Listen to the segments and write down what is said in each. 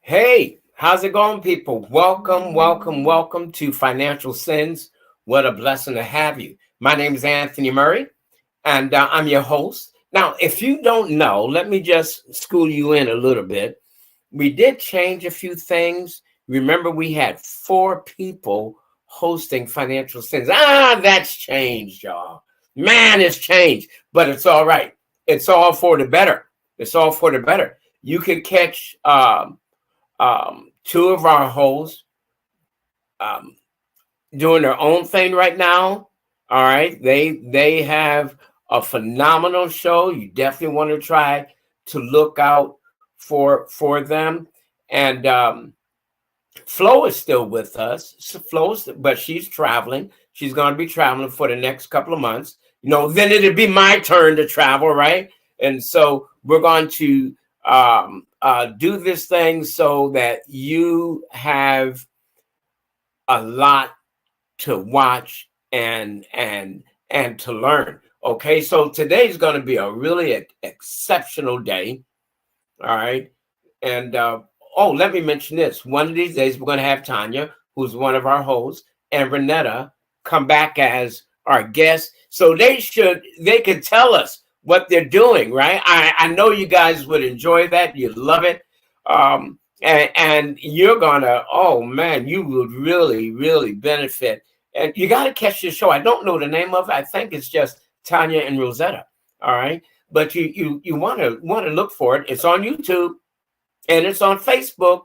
Hey, how's it going, people? Welcome, welcome, welcome to Financial Sins. What a blessing to have you. My name is Anthony Murray, and I'm your host. Now, if you don't know, let me just school you in a little bit. We did change a few things. Remember, we had 4 people hosting Financial Sins. That's changed, y'all. Man, it's changed, but it's all right. It's all for the better. It's all for the better. You can catch 2 of our hosts um, doing their own thing right now. All right, they have a phenomenal show. You definitely want to try to look out for them. And Flo is still with us. But she's traveling. She's going to be traveling for the next couple of months. Then it'll be my turn to travel, right? And so we're going to do this thing so that you have a lot to watch and to learn. Okay, so today's going to be a really exceptional day. All right, and let me mention this. One of these days, we're going to have Tanya, who's one of our hosts, and Renetta come back as our guest. So they could tell us what they're doing, right? I know you guys would enjoy that. You love it. And you're gonna, oh man, you would really, really benefit. And you got to catch the show. I don't know the name of it. I think it's just Tanya and Rosetta. All right. But you want to look for it. It's on YouTube and it's on Facebook.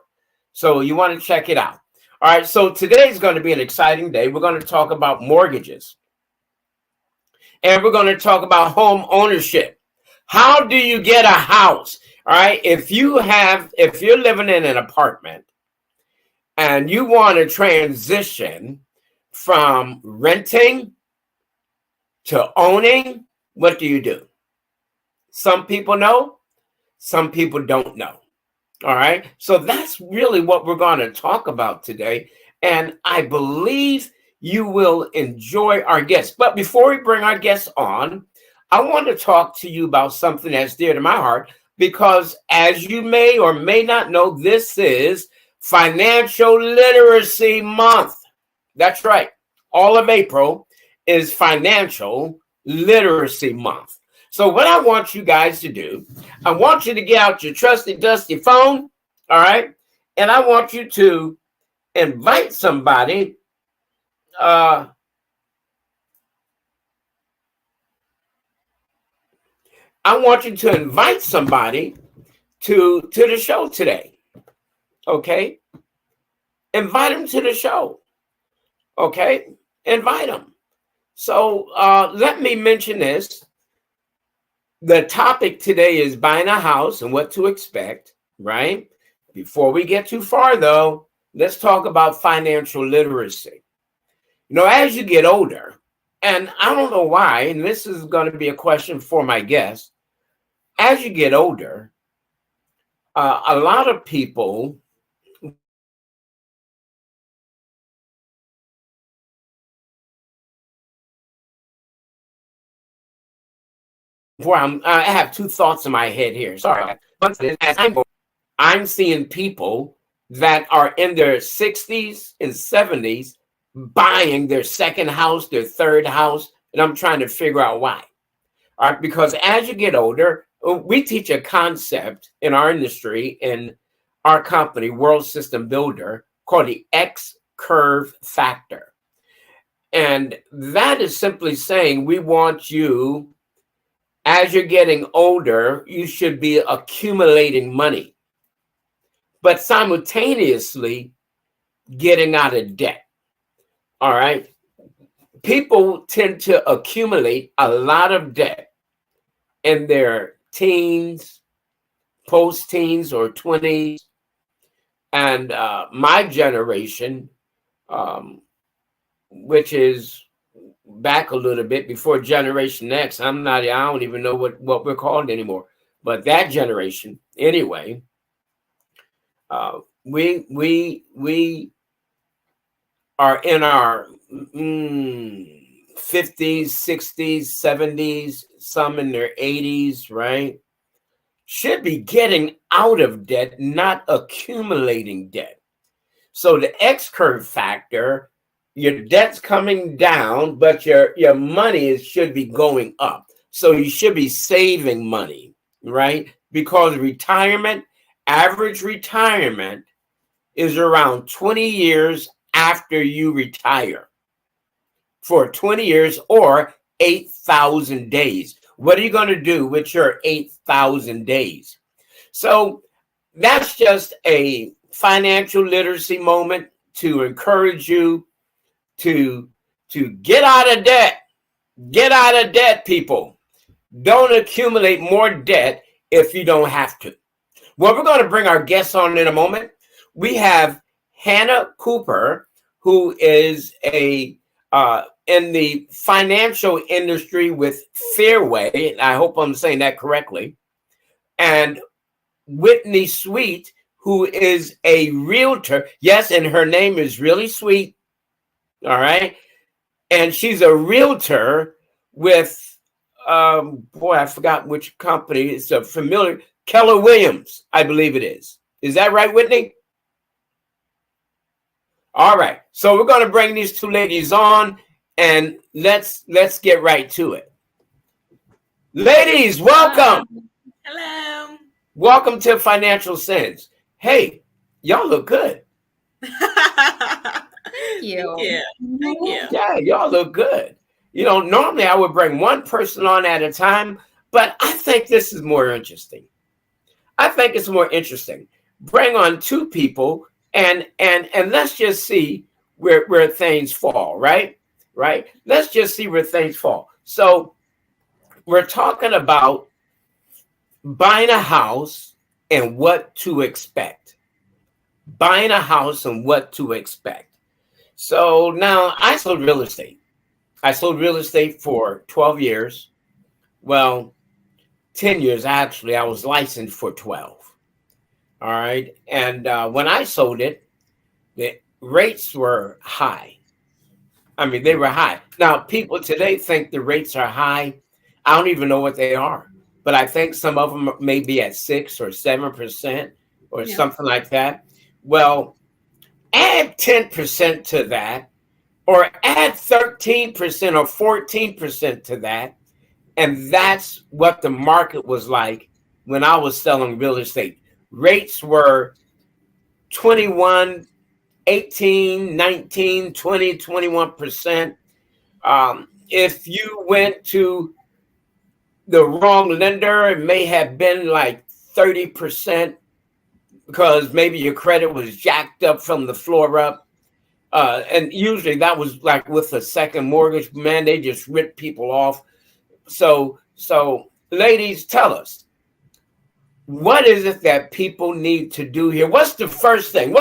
So you want to check it out. All right. So today is going to be an exciting day. We're going to talk about mortgages. And we're going to talk about home ownership. How do you get a house? All right. If you're living in an apartment and you want to transition from renting to owning, what do? Some people know, some people don't know. All right. So that's really what we're going to talk about today. And I believe you will enjoy our guests. But before we bring our guests on, I want to talk to you about something that's dear to my heart, because as you may or may not know, this is Financial Literacy Month. That's right. All of April is Financial Literacy Month. So what I want you guys to do, I want you to get out your trusty, dusty phone, all right? And I want you to invite somebody. I want you to invite somebody to the show today, okay? Invite them to the show, okay? Invite them. So let me mention this. The topic today is buying a house and what to expect, right? Before we get too far, though, let's talk about financial literacy. As you get older, and I don't know why, and this is going to be a question for my guest, as you get older, a lot of people I have 2 thoughts in my head here. Sorry. But as I'm seeing people that are in their 60s and 70s buying their second house, their third house, and I'm trying to figure out why. All right, because as you get older, we teach a concept in our industry, in our company, World System Builder, called the X curve factor. And that is simply saying we want you, as you're getting older, you should be accumulating money, but simultaneously getting out of debt. All right. People tend to accumulate a lot of debt in their teens, post-teens, or 20s. And my generation, which is back a little bit before Generation X, I don't even know what we're called anymore. But that generation, anyway, we are in our 50s, 60s, 70s, some in their 80s, right? Should be getting out of debt, not accumulating debt. So the X curve factor, your debt's coming down, but your money should be going up. So you should be saving money, right? Because average retirement is around 20 years after you retire. For 20 years or 8,000 days. What are you going to do with your 8,000 days? So that's just a financial literacy moment to encourage you to get out of debt. Get out of debt, people. Don't accumulate more debt if you don't have to. Well, we're going to bring our guests on in a moment. We have Hannah Cooper, who is in the financial industry with Fairway. I hope I'm saying that correctly. And Whitney Sweet, who is a realtor. Yes, and her name is really sweet. All right. And she's a realtor with, I forgot which company. It's a familiar, Keller Williams, I believe it is. Is that right, Whitney? All right. So we're going to bring these two ladies on, and let's get right to it. Ladies, welcome. Hello. Welcome to Financial Sense. Hey, y'all look good. Thank you. Thank you. Yeah, y'all look good. Normally I would bring one person on at a time, but I think this is more interesting. I think it's more interesting. Bring on two people and let's just see where things fall, right? Right? Let's just see where things fall. So we're talking about buying a house and what to expect. Buying a house and what to expect. So now I sold real estate. I sold real estate for 12 years. Well, 10 years actually. I was licensed for 12. All right. And when I sold it, the rates were high. I mean, they were high. Now, people today think the rates are high. I don't even know what they are, but I think some of them may be at 6 or 7% or something like that. Well, add 10% to that, or add 13% or 14% to that. And that's what the market was like when I was selling real estate. Rates were 21, 18, 19, 20, 21%. If you went to the wrong lender, it may have been like 30% because maybe your credit was jacked up from the floor up. And usually that was like with a second mortgage, man, they just rip people off. So ladies, tell us, what is it that people need to do here? What's the first thing?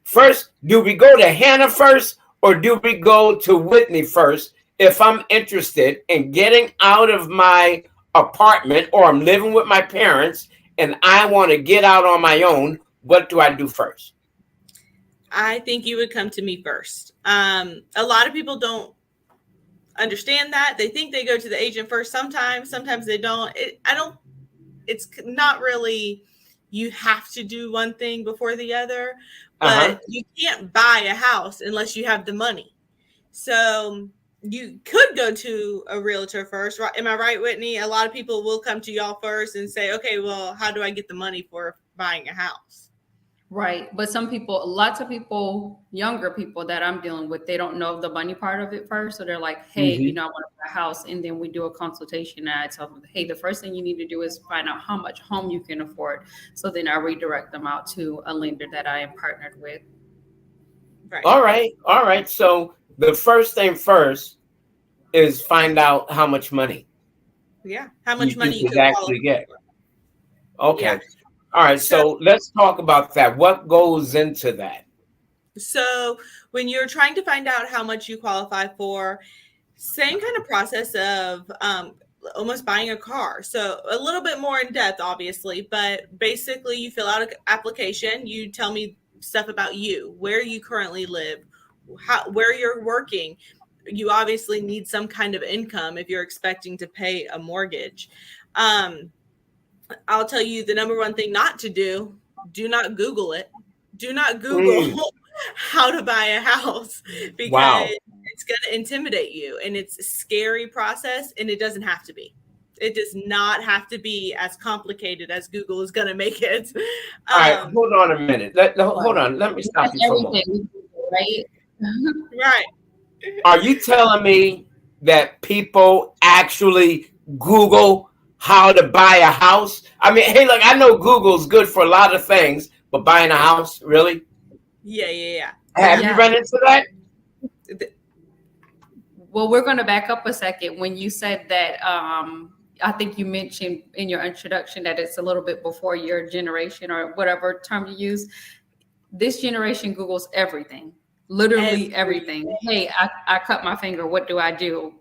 First, do we go to Hannah first or do we go to Whitney first? If I'm interested in getting out of my apartment or I'm living with my parents and I want to get out on my own, what do I do first? I think you would come to me first. A lot of people don't understand that. They think they go to the agent first. Sometimes they don't. It's not really, you have to do one thing before the other, but you can't buy a house unless you have the money. So you could go to a realtor first. Right? Am I right, Whitney? A lot of people will come to y'all first and say, okay, well, how do I get the money for buying a house? Right. But lots of people, younger people that I'm dealing with, they don't know the money part of it first. So they're like, hey, I want to buy a house. And then we do a consultation and I tell them, hey, the first thing you need to do is find out how much home you can afford. So then I redirect them out to a lender that I am partnered with. Right. All right. So the first thing first is find out how much money. Yeah. How much money you could actually get. Okay. Yeah. All right, so let's talk about that. What goes into that? So when you're trying to find out how much you qualify for, same kind of process of almost buying a car. So a little bit more in depth, obviously, but basically you fill out an application. You tell me stuff about you, where you currently live, where you're working. You obviously need some kind of income if you're expecting to pay a mortgage. I'll tell you the number one thing not to do. Do not Google it. Do not Google how to buy a house, because Wow. it's going to intimidate you, and it's a scary process, and it doesn't have to be. It does not have to be as complicated as Google is going to make it. All right, hold on a minute. Hold on. Let me stop you for a moment. Right? Right. Are you telling me that people actually Google how to buy a house? I mean, hey, look, I know Google's good for a lot of things, but buying a house, really? Yeah. Have you run into that? Well, we're going to back up a second. When you said that, I think you mentioned in your introduction that it's a little bit before your generation or whatever term you use. This generation Googles everything, literally everything. Hey, I cut my finger. What do I do?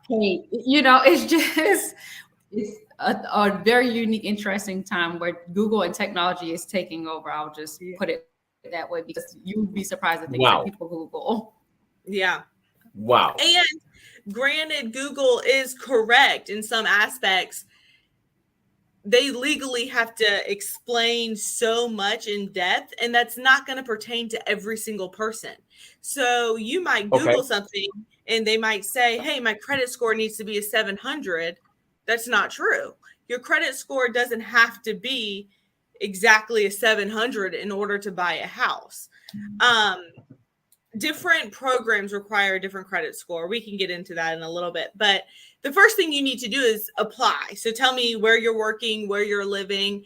Hey, it's a very unique, interesting time where Google and technology is taking over. I'll just put it that way, because you would be surprised at things that people Google. Yeah. Wow. And granted, Google is correct in some aspects. They legally have to explain so much in depth, and that's not going to pertain to every single person. So you might Google something and they might say, hey, my credit score needs to be a 700. That's not true. Your credit score doesn't have to be exactly a 700 in order to buy a house. Different programs require a different credit score. We can get into that in a little bit, but the first thing you need to do is apply. So tell me where you're working, where you're living.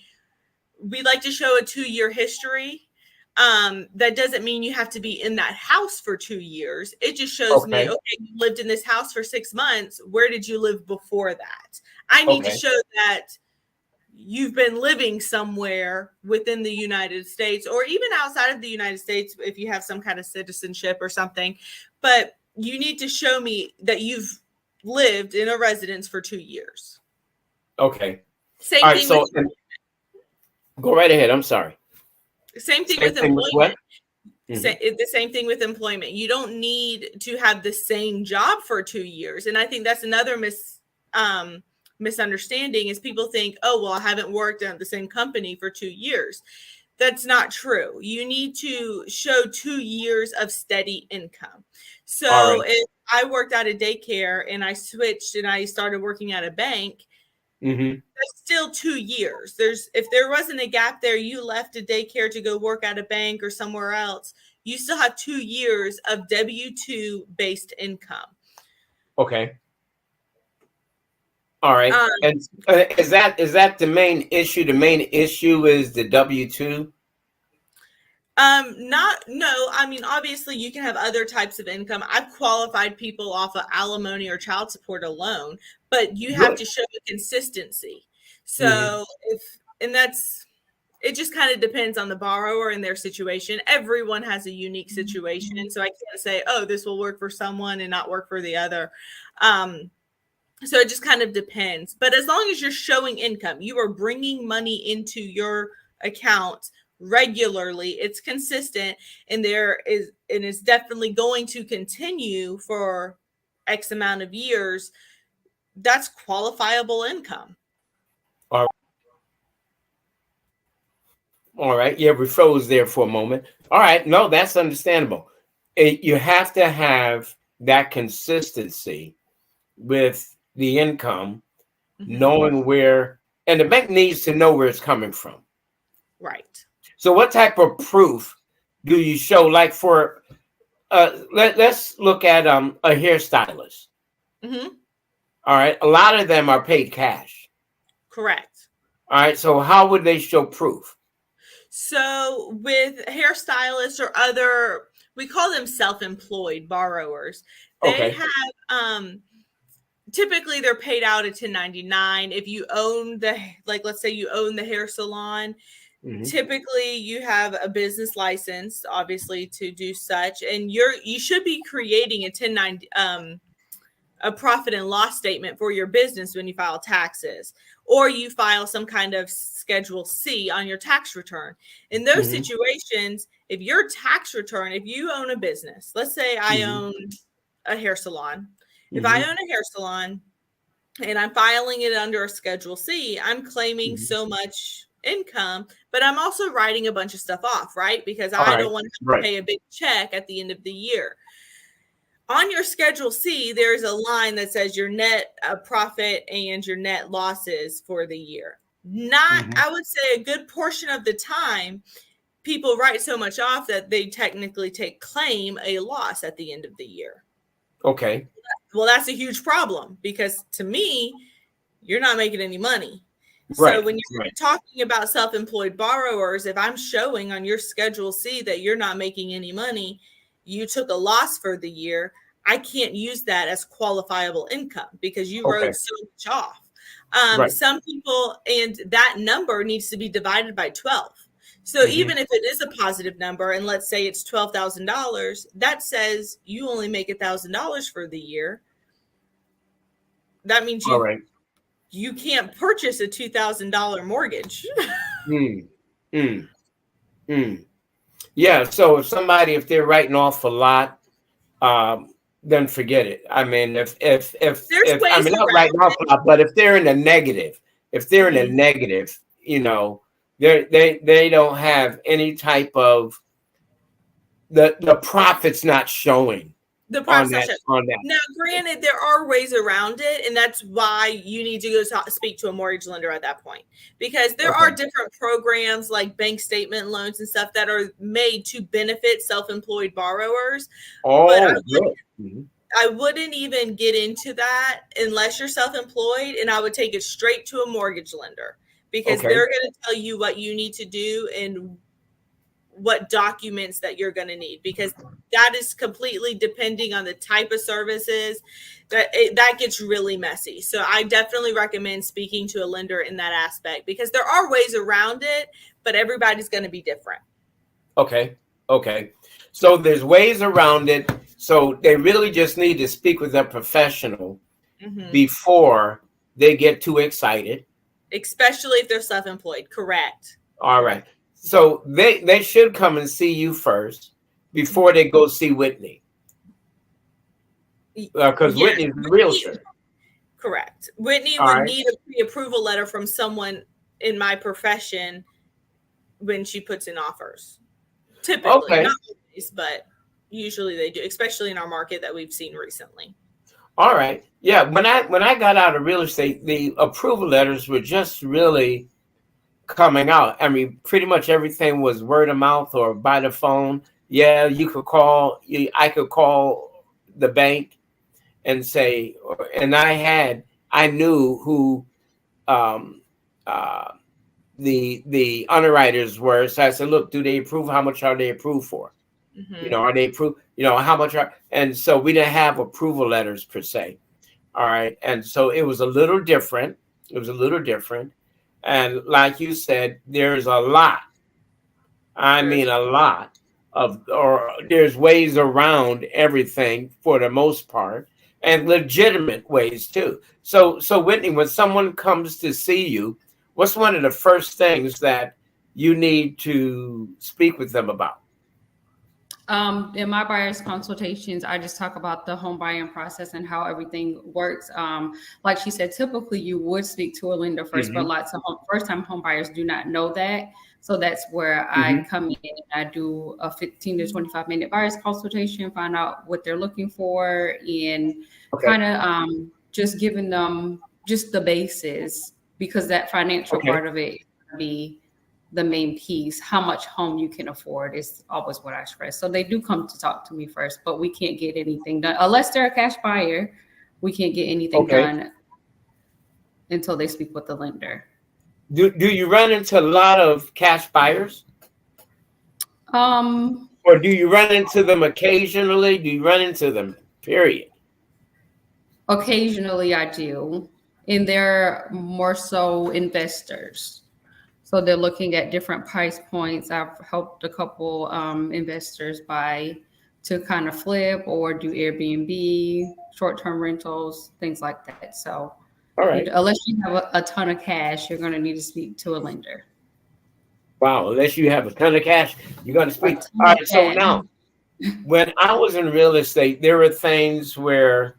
We like to show a 2-year history. That doesn't mean you have to be in that house for 2 years. It just shows me, okay, you lived in this house for 6 months. Where did you live before that? I need to show that you've been living somewhere within the United States, or even outside of the United States if you have some kind of citizenship or something. But you need to show me that you've lived in a residence for 2 years. Okay. Same thing. So go right ahead. I'm sorry. Same thing with employment. The same thing with employment. You don't need to have the same job for 2 years. And I think that's another misunderstanding is people think, oh, well, I haven't worked at the same company for 2 years. That's not true. You need to show 2 years of steady income. So if I worked at a daycare and I switched and I started working at a bank, that's still 2 years. If there wasn't a gap there, you left a daycare to go work at a bank or somewhere else, you still have 2 years of W-2 based income. Okay. All right. And is that the main issue? The main issue is the W-2? No. I mean, obviously you can have other types of income. I've qualified people off of alimony or child support alone, but you have to show the consistency. So it just kind of depends on the borrower and their situation. Everyone has a unique situation. And so I can't say, oh, this will work for someone and not work for the other. So it just kind of depends. But as long as you're showing income, you are bringing money into your account regularly, it's consistent, and it's definitely going to continue for X amount of years, that's qualifiable income. All right. Yeah, we froze there for a moment. All right. No, that's understandable. You have to have that consistency with the income, knowing where, and the bank needs to know where it's coming from. Right. So what type of proof do you show? Like for, let's look at a hairstylist. All right. A lot of them are paid cash. Correct. All right. So how would they show proof? So with hairstylists or other, we call them self-employed borrowers. They have, typically they're paid out at 1099. If you own let's say you own the hair salon, typically you have a business license, obviously, to do such. And you should be creating a 1090, a profit and loss statement for your business when you file taxes, or you file some kind of Schedule C on your tax return. In those situations, if your tax return, if you own a business, let's say I own a hair salon. If I own a hair salon, and I'm filing it under a Schedule C, I'm claiming so much income, but I'm also writing a bunch of stuff off, right? Because I don't want to pay a big check at the end of the year. On your Schedule C, there's a line that says your net profit and your net losses for the year. I would say a good portion of the time, people write so much off that they technically claim a loss at the end of the year. Okay. Well, that's a huge problem because to me, you're not making any money. Right. So when you're talking about self-employed borrowers, if I'm showing on your Schedule C that you're not making any money, you took a loss for the year, I can't use that as qualifiable income because you wrote so much off. Some people, and that number needs to be divided by 12. So even if it is a positive number, and let's say it's $12,000, that says you only make $1,000 for the year. That means you can't purchase a $2,000 mortgage. Yeah. So if they're writing off a lot, then forget it. I mean, if I mean, not writing off a lot, but if they're in a negative, you know, they don't have any type of the profit's not showing. The profit's on that. Now, granted, there are ways around it, and that's why you need to go speak to a mortgage lender at that point, because there are different programs like bank statement loans and stuff that are made to benefit self-employed borrowers. But I wouldn't even get into that unless you're self-employed, and I would take it straight to a mortgage lender because they're going to tell you what you need to do and what documents that you're going to need, because that is completely depending on the type of services that gets really messy. So I definitely recommend speaking to a lender in that aspect because there are ways around it, but everybody's going to be different. Okay. So there's ways around it. So they really just need to speak with a professional before they get too excited. Especially if they're self-employed. Correct. All right. So they should come and see you first before they go see Whitney. Because Whitney's the realtor. Correct. Whitney would need a pre-approval letter from someone in my profession when she puts in offers. Typically, not always, but usually they do, especially in our market that we've seen recently. All right. Yeah. When I got out of real estate, the approval letters were just really coming out. I mean, pretty much everything was word of mouth or by the phone. Yeah, I could call the bank and say, and I knew who the underwriters were. So I said, look, do they approve? How much are they approved for? You know, are they approved? You know, how much are, and so we didn't have approval letters per se. All right. And so it was a little different. And like you said, there's a lot. I mean, a lot or there's ways around everything for the most part, and legitimate ways too. So Whitney, when someone comes to see you, what's one of the first things that you need to speak with them about? In my buyer's consultations, I just talk about the home buying process and how everything works. Like she said, typically you would speak to a lender first, but lots of first-time home buyers do not know that. So that's where I come in and I do a 15 to 25-minute buyer's consultation, find out what they're looking for, and kind of just giving them just the basis, because that financial part of it can be the main piece. How much home you can afford is always what I stress. So they do come to talk to me first, but we can't get anything done unless they're a cash buyer. We can't get anything done until they speak with the lender. Do you run into a lot of cash buyers? Or do you run into them occasionally? Do you run into them, period? Occasionally I do. And they're more so investors. So they're looking at different price points. I've helped a couple investors buy to kind of flip or do Airbnb, short-term rentals, things like that. So unless you have a ton of cash, you're going to need to speak to a lender. Wow, unless you have a ton of cash, you're going to speak. All right, so now, when I was in real estate, there were things where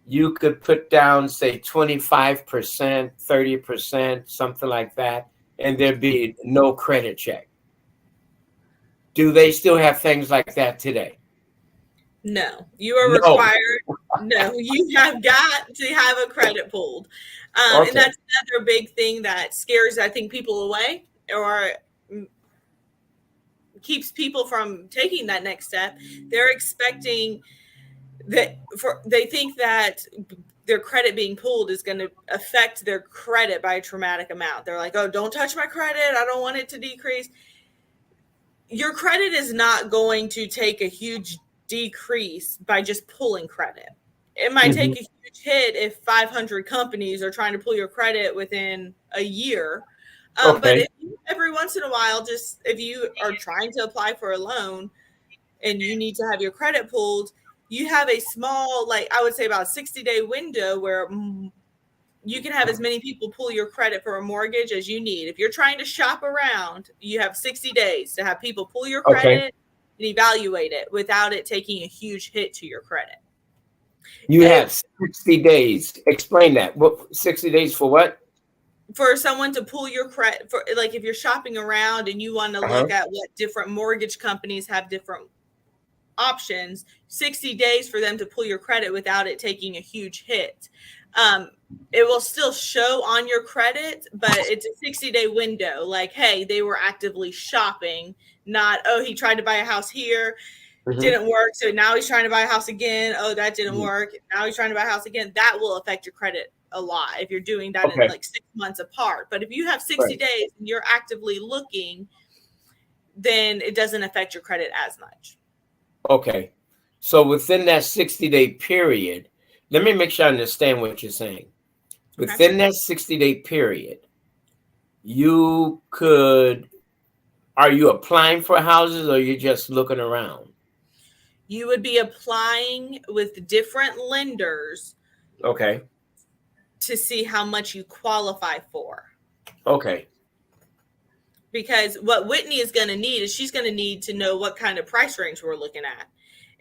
you could put down, say, 25%, 30%, something like that, and there'd be no credit check. Do they still have things like that today? No, you are No. required. No, you have got to have a credit pulled. Okay. And that's another big thing that scares, I think, people away or keeps people from taking that next step. They're expecting that they think that their credit being pulled is going to affect their credit by a traumatic amount. They're like, oh, don't touch my credit. I don't want it to decrease. Your credit is not going to take a huge decrease by just pulling credit. It might take a huge hit if 500 companies are trying to pull your credit within a year. But if you, every once in a while, just if you are trying to apply for a loan and you need to have your credit pulled, you have a small, like I would say about 60-day window where you can have as many people pull your credit for a mortgage as you need. If you're trying to shop around, you have 60 days to have people pull your credit and evaluate it without it taking a huge hit to your credit. You have 60 days. Explain that. What 60 days for what? For someone to pull your credit, for like if you're shopping around and you want to look at what different mortgage companies have different options, 60 days for them to pull your credit without it taking a huge hit. It will still show on your credit, but it's a 60-day window. Like, hey, they were actively shopping, not, oh, he tried to buy a house here, didn't work, so now he's trying to buy a house again. Oh, that didn't work. Now he's trying to buy a house again. That will affect your credit a lot if you're doing that in like 6 months apart. But if you have 60 days and you're actively looking, then it doesn't affect your credit as much. Okay. So within that 60-day period, let me make sure I understand what you're saying. Within that 60-day period, you could, are you applying for houses or you're just looking around? You would be applying with different lenders. Okay. To see how much you qualify for. Okay. Because what Whitney is going to need is she's going to need to know what kind of price range we're looking at.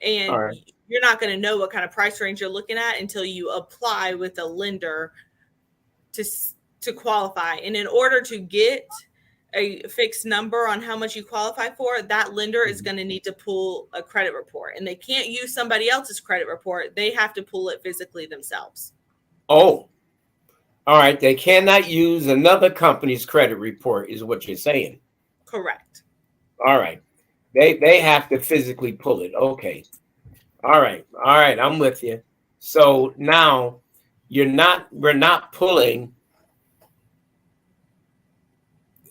And you're not going to know what kind of price range you're looking at until you apply with a lender to qualify. And in order to get a fixed number on how much you qualify for, that lender is going to need to pull a credit report. And they can't use somebody else's credit report. They have to pull it physically themselves. Oh, all right. They cannot use another company's credit report is what you're saying. Correct. All right. They have to physically pull it. Okay. All right. All right. I'm with you. So now we're not pulling,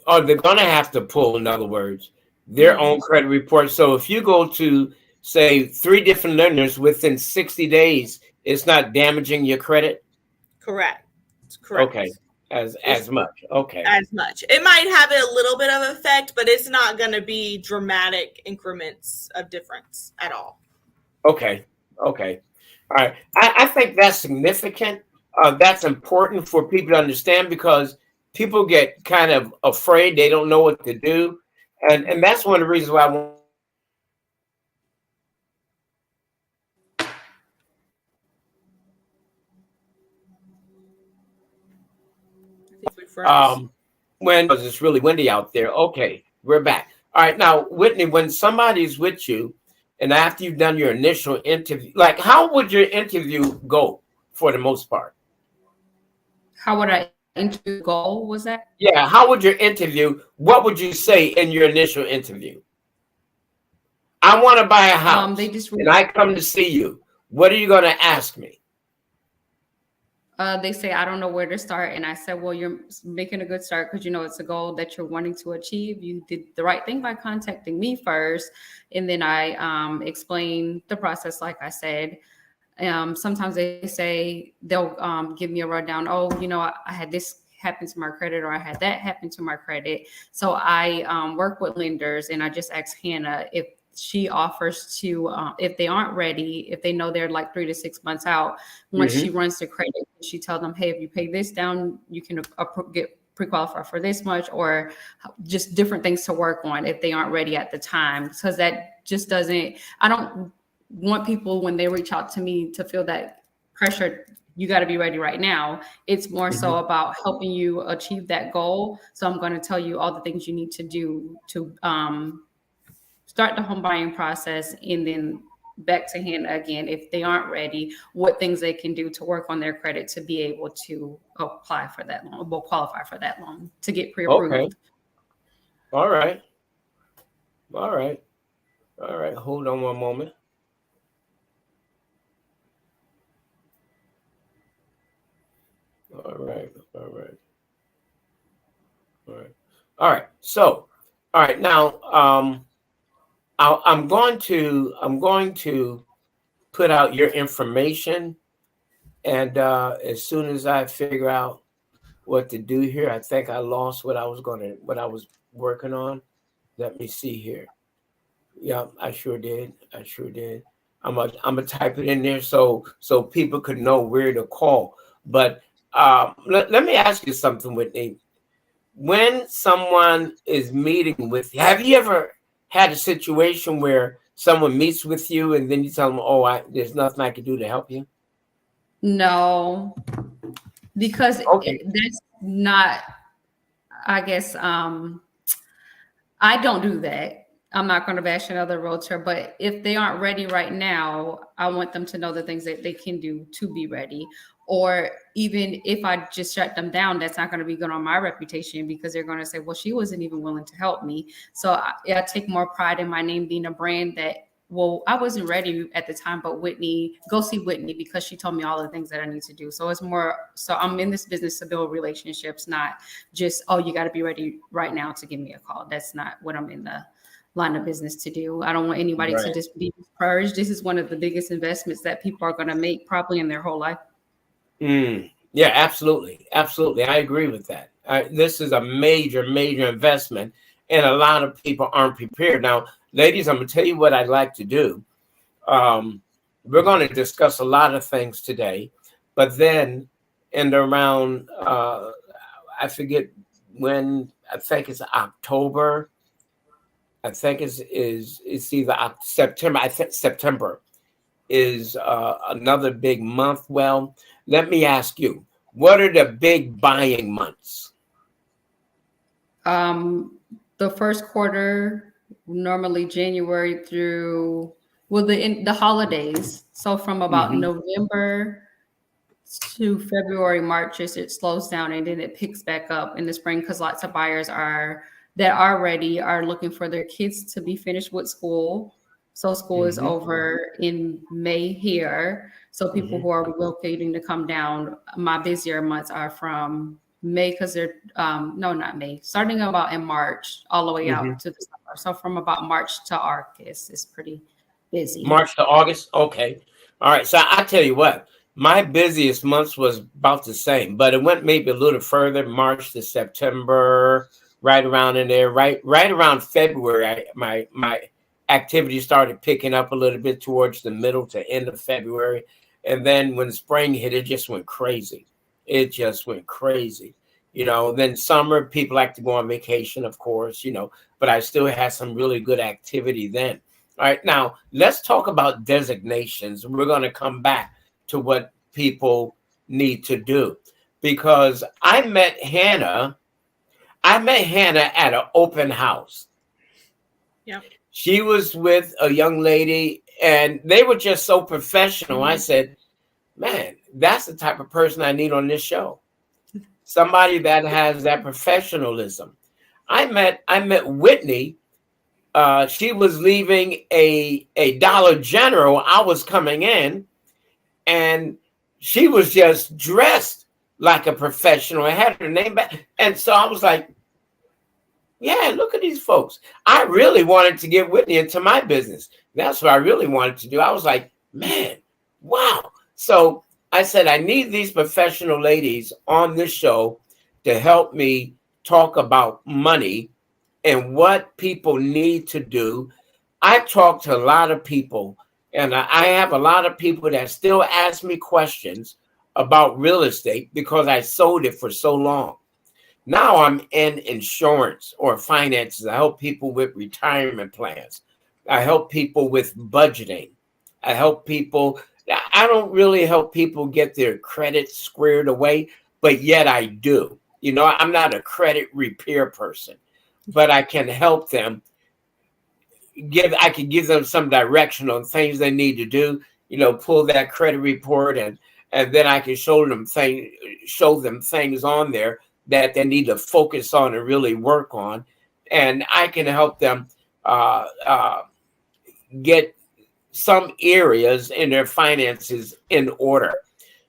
or they're going to have to pull, in other words, their own credit report. So if you go to, say, 3 different lenders within 60 days, it's not damaging your credit? Correct. Correct. Okay. As much. Okay. As much. It might have a little bit of effect, but it's not going to be dramatic increments of difference at all. Okay. Okay. All right. I think that's significant. That's important for people to understand because people get kind of afraid. They don't know what to do. And that's one of the reasons why I want when it's really windy out there. Okay, we're back. All right, now Whitney, when somebody's with you and after you've done your initial interview, like how would your interview go for the most part? How would I interview go? Was that? Yeah, how would your interview, what would you say in your initial interview? I want to buy a house and I come to see you. What are you going to ask me? They say, I don't know where to start. And I said, well, you're making a good start because, you know, it's a goal that you're wanting to achieve. You did the right thing by contacting me first. And then I explain the process, like I said. Sometimes they say they'll give me a rundown. Oh, you know, I had this happen to my credit or I had that happen to my credit. So I work with lenders and I just ask Hannah if she offers to, if they aren't ready, if they know they're like 3 to 6 months out, once she runs the credit, she tells them, hey, if you pay this down, you can get pre-qualified for this much, or just different things to work on if they aren't ready at the time. Because that just doesn't, I don't want people when they reach out to me to feel that pressure. You got to be ready right now. It's more so about helping you achieve that goal. So I'm going to tell you all the things you need to do to start the home buying process, and then back to Hannah again, if they aren't ready, what things they can do to work on their credit to be able to apply for that loan, will qualify for that loan to get pre-approved. Okay. All right. All right. All right. Hold on one moment. All right. All right. All right. All right. So, all right. Now, I'm going to put out your information, and as soon as I figure out what to do here, I think I lost what I was working on. Let me see here. Yeah, I sure did. I'm gonna type it in there so people could know where to call. But let me ask you something, Whitney. When someone is meeting with you, have you ever had a situation where someone meets with you and then you tell them, "Oh, there's nothing I can do to help you"? No, because Okay. that's not, I guess, I don't do that. I'm not going to bash another realtor, but if they aren't ready right now, I want them to know the things that they can do to be ready. Or even if I just shut them down, that's not going to be good on my reputation, because they're going to say, well, she wasn't even willing to help me. So I take more pride in my name being a brand that, well, I wasn't ready at the time, but Whitney, go see Whitney because she told me all the things that I need to do. So it's more, so I'm in this business to build relationships, not just, oh, you got to be ready right now to give me a call. That's not what I'm in the line of business to do. I don't want anybody to just be discouraged. This is one of the biggest investments that people are going to make probably in their whole life. Yeah, absolutely. Absolutely. I agree with that. This is a major, major investment, and a lot of people aren't prepared. Now, ladies, I'm going to tell you what I'd like to do. We're going to discuss a lot of things today, but then in around, I forget when, I think it's October. I think it's either September. I think September is another big month. Well, let me ask you, what are the big buying months? The first quarter, normally January through, well, the holidays. So from about November to February, March, it slows down, and then it picks back up in the spring, because lots of buyers that are ready are looking for their kids to be finished with school. So school is over in May here. So people who are relocating to come down, my busier months are from May, because they're not May, starting about in March all the way out to the summer. So from about March to August is pretty busy. March to August. Okay. All right. So I tell you what, my busiest months was about the same, but it went maybe a little further, March to September, right around in there, right around February. My activity started picking up a little bit towards the middle to end of February. And then when spring hit, it just went crazy. Then summer, people like to go on vacation, of course, but I still had some really good activity then. All right. Now let's talk about designations. We're going to come back to what people need to do, because I met Hannah at an open house. Yeah. She was with a young lady, and they were just so professional. I said, man, that's the type of person I need on this show. Somebody that has that professionalism. I met Whitney. She was leaving a Dollar General. I was coming in, and she was just dressed like a professional. I had her name back. And so I was like, yeah, look at these folks. I really wanted to get Whitney into my business. That's what I really wanted to do. I was like, man, wow. So I said, I need these professional ladies on this show to help me talk about money and what people need to do. I talk to a lot of people, and I have a lot of people that still ask me questions about real estate because I sold it for so long. Now I'm in insurance or finances. I help people with retirement plans. I help people with budgeting. I help people I don't really help people get their credit squared away, but yet I do. You know, I'm not a credit repair person, but I can help them. I can give them some direction on things they need to do. You know, pull that credit report, and then I can show them things on there that they need to focus on and really work on, and I can help them get some areas in their finances in order.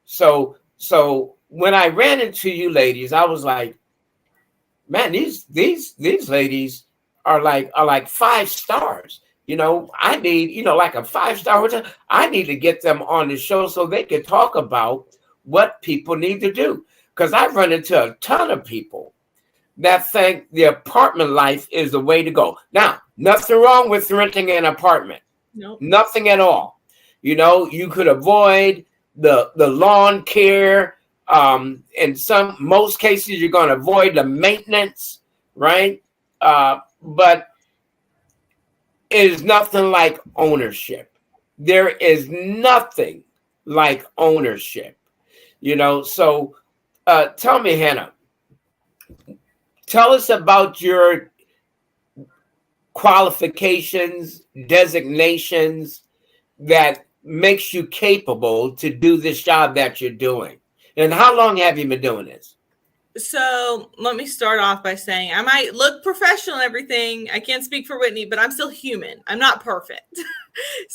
So when I ran into you ladies, I was like, man, these ladies are like 5 stars. You know, I need, you know, like a 5-star hotel. I need to get them on the show so they can talk about what people need to do. Because I've run into a ton of people that think the apartment life is the way to go. Now, nothing wrong with renting an apartment. Nope. Nothing at all. You know, you could avoid the lawn care. In most cases, you're going to avoid the maintenance, right? But it is nothing like ownership. There is nothing like ownership. You know, so tell me, Hannah, tell us about your qualifications, designations that makes you capable to do this job that you're doing. And how long have you been doing this? So let me start off by saying I might look professional and everything. I can't speak for Whitney, but I'm still human. I'm not perfect.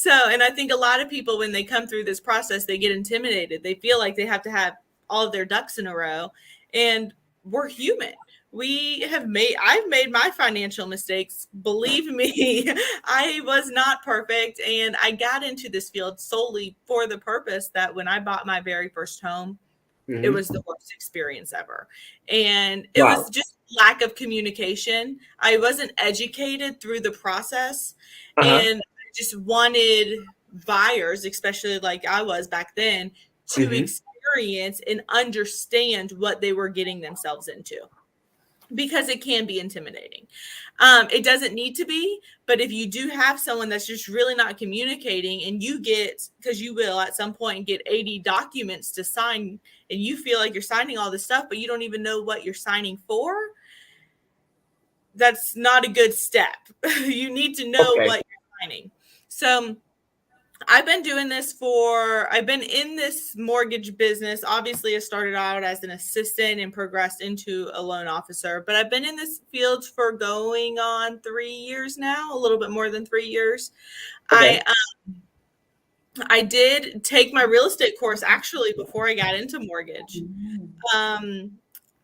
And I think a lot of people, when they come through this process, they get intimidated. They feel like they have to have all of their ducks in a row. And we're human. I've made my financial mistakes. Believe me, I was not perfect. And I got into this field solely for the purpose that when I bought my very first home, it was the worst experience ever. And it was just lack of communication. I wasn't educated through the process. And I just wanted buyers, especially like I was back then, to experience and understand what they were getting themselves into. Because it can be intimidating. It doesn't need to be, but if you do have someone that's just really not communicating and you get, because you will at some point get 80 documents to sign and you feel like you're signing all this stuff, but you don't even know what you're signing for, that's not a good step. You need to know what you're signing. So I've been in this mortgage business. Obviously, I started out as an assistant and progressed into a loan officer, but I've been in this field for going on 3 years now, a little bit more than 3 years. Okay. I did take my real estate course actually before I got into mortgage.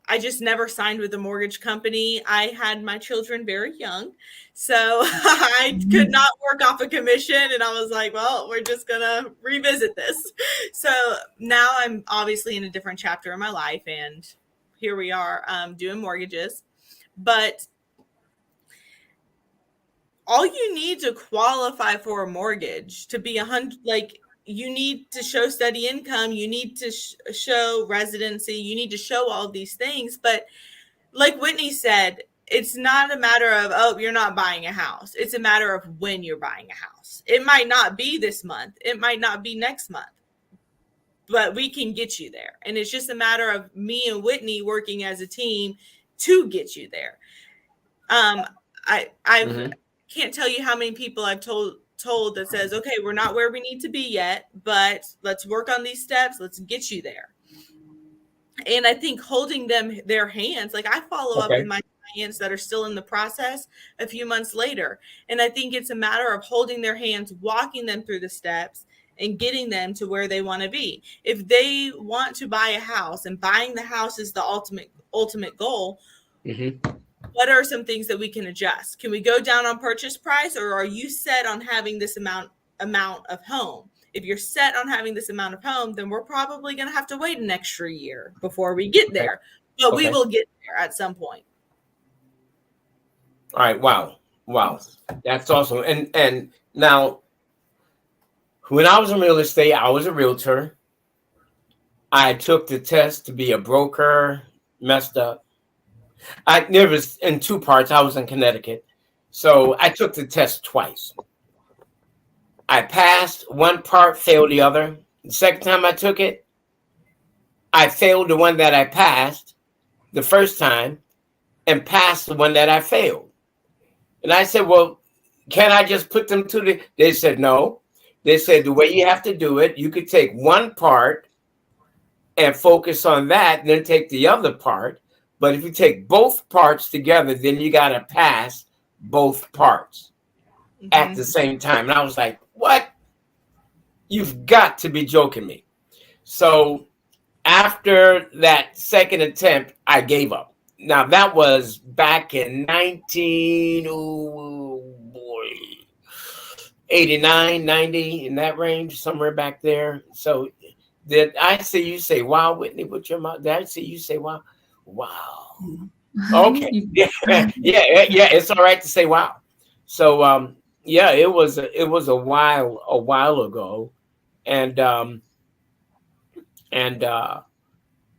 I just never signed with a mortgage company. I had my children very young, so I could not work off a commission. And I was like, well, we're just going to revisit this. So now I'm obviously in a different chapter of my life. And here we are doing mortgages. But all you need to qualify for a mortgage to be you need to show steady income. You need to show residency. You need to show all of these things. But like Whitney said, it's not a matter of, oh, you're not buying a house. It's a matter of when you're buying a house. It might not be this month. It might not be next month. But we can get you there. And it's just a matter of me and Whitney working as a team to get you there. I can't tell you how many people I've told that says, okay, we're not where we need to be yet, but let's work on these steps. Let's get you there. And I think holding their hands, like I follow up with my clients that are still in the process a few months later. And I think it's a matter of holding their hands, walking them through the steps and getting them to where they want to be. If they want to buy a house and buying the house is the ultimate goal, what are some things that we can adjust? Can we go down on purchase price, or are you set on having this amount of home? If you're set on having this amount of home, then we're probably going to have to wait an extra year before we get there. But we will get there at some point. All right. Wow. That's awesome. And now, when I was in real estate, I was a realtor. I took the test to be a broker, messed up. There was in 2 parts. I was in Connecticut. So I took the test twice. I passed one part, failed the other. The second time I took it, I failed the one that I passed the first time and passed the one that I failed. And I said, well, can I just put them to the... They said, no. They said, the way you have to do it, you could take one part and focus on that, and then take the other part. But if you take both parts together, then you got to pass both parts at the same time. And I was like, what? You've got to be joking me. So after that second attempt, I gave up. Now, that was back in 89, 90, in that range, somewhere back there. So did I see you say, wow, Whitney, with your mouth? Did I see you say, wow? Wow. Okay. Yeah, it's all right to say wow. So yeah, it was a while ago. And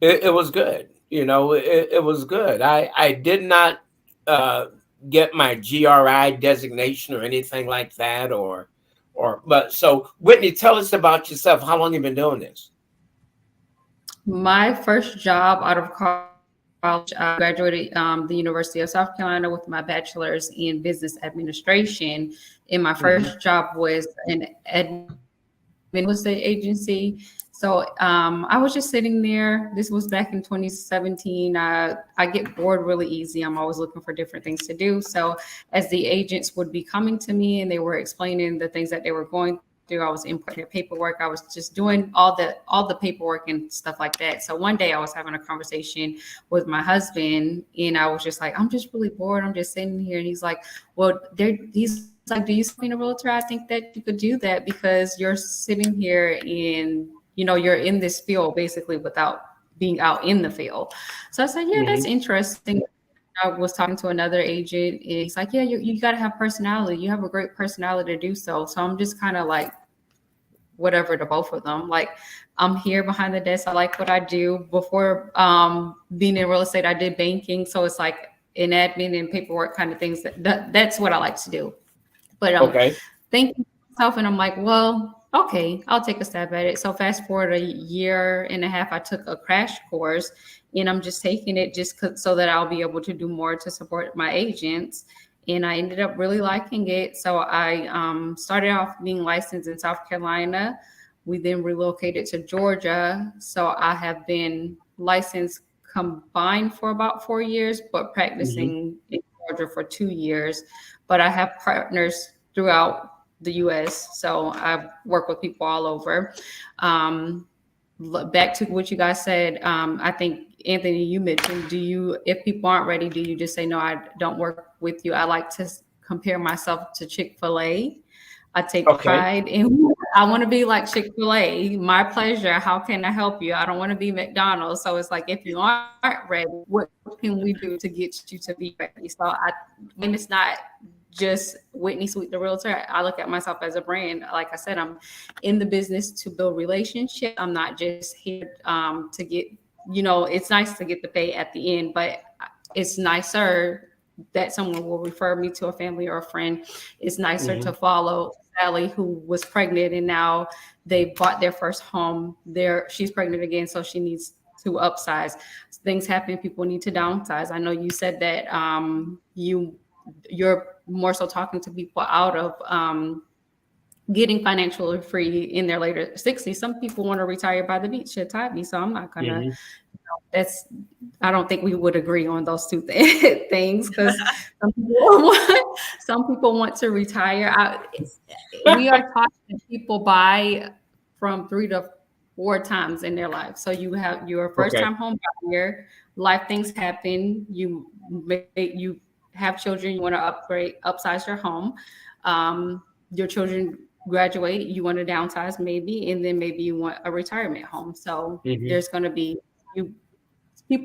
it was good. You know, it was good. I did not get my GRI designation or anything like that, but so Whitney, tell us about yourself. How long have you been doing this? My first job out of college, I graduated the University of South Carolina with my bachelor's in business administration. And my first job was an real estate agency. So I was just sitting there. This was back in 2017. I get bored really easy. I'm always looking for different things to do. So as the agents would be coming to me and they were explaining the things that they were going through, I was inputting their paperwork. I was just doing all the paperwork and stuff like that. So one day I was having a conversation with my husband, and I was just like, I'm just really bored. I'm just sitting here. And he's like, well, he's like, do you see a realtor? I think that you could do that because you're sitting here and, you know, you're in this field basically without being out in the field. So I said, yeah, that's interesting. I was talking to another agent. And he's like, yeah, you got to have personality. You have a great personality to do so. So I'm just kind of like, whatever to both of them. Like, I'm here behind the desk. I like what I do. Before being in real estate, I did banking. So it's like in admin and paperwork kind of things. That's what I like to do. But thinking to myself, and I'm like, well, okay, I'll take a stab at it. So fast forward a year and a half, I took a crash course, and I'm just taking it so that I'll be able to do more to support my agents. And I ended up really liking it. So I started off being licensed in South Carolina. We then relocated to Georgia. So I have been licensed combined for about 4 years, but practicing in Georgia for 2 years. But I have partners throughout the US. So I work with people all over. Back to what you guys said, I think, Anthony, you mentioned, if people aren't ready, do you just say, no, I don't work with you? I like to compare myself to Chick-fil-A. I take pride in, I want to be like Chick-fil-A. My pleasure. How can I help you? I don't want to be McDonald's. So it's like, if you aren't ready, what can we do to get you to be ready? So when it's not just Whitney Sweet, the realtor, I look at myself as a brand. Like I said, I'm in the business to build relationships. I'm not just here to get, it's nice to get the pay at the end, but it's nicer that someone will refer me to a family or a friend. It's nicer to follow Sally, who was pregnant, and now they bought their first home. She's pregnant again, so she needs to upsize. Things happen. People need to downsize. I know you said that you're more so talking to people out of getting financially free in their later 60s. Some people want to retire by the beach at Tybee, so I'm not gonna. I don't think we would agree on those two things, because some people want to retire. We are talking people buy from 3 to 4 times in their life. So you have your first time home buyer. Life things happen. You have children. You want to upsize your home. Your children graduate. You want to downsize maybe, and then maybe you want a retirement home. So there's going to be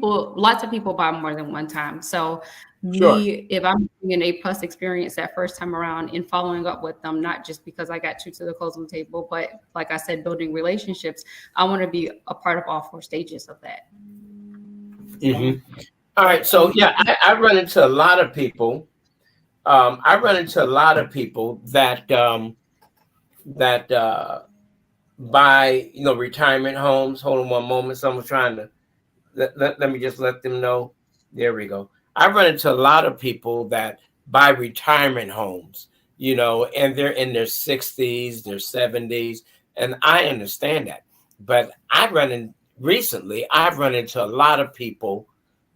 lots of people buy more than one time. So if I'm doing an A+ experience that first time around and following up with them, not just because I got you to the closing table, but like I said, building relationships, I want to be a part of all 4 stages of that. All right. So yeah, I run into a lot of people. buy, retirement homes. Hold on one moment. Someone's trying to let me just let them know. There we go. I run into a lot of people that buy retirement homes, and they're in their 60s, their 70s, and I understand that. But I've run into a lot of people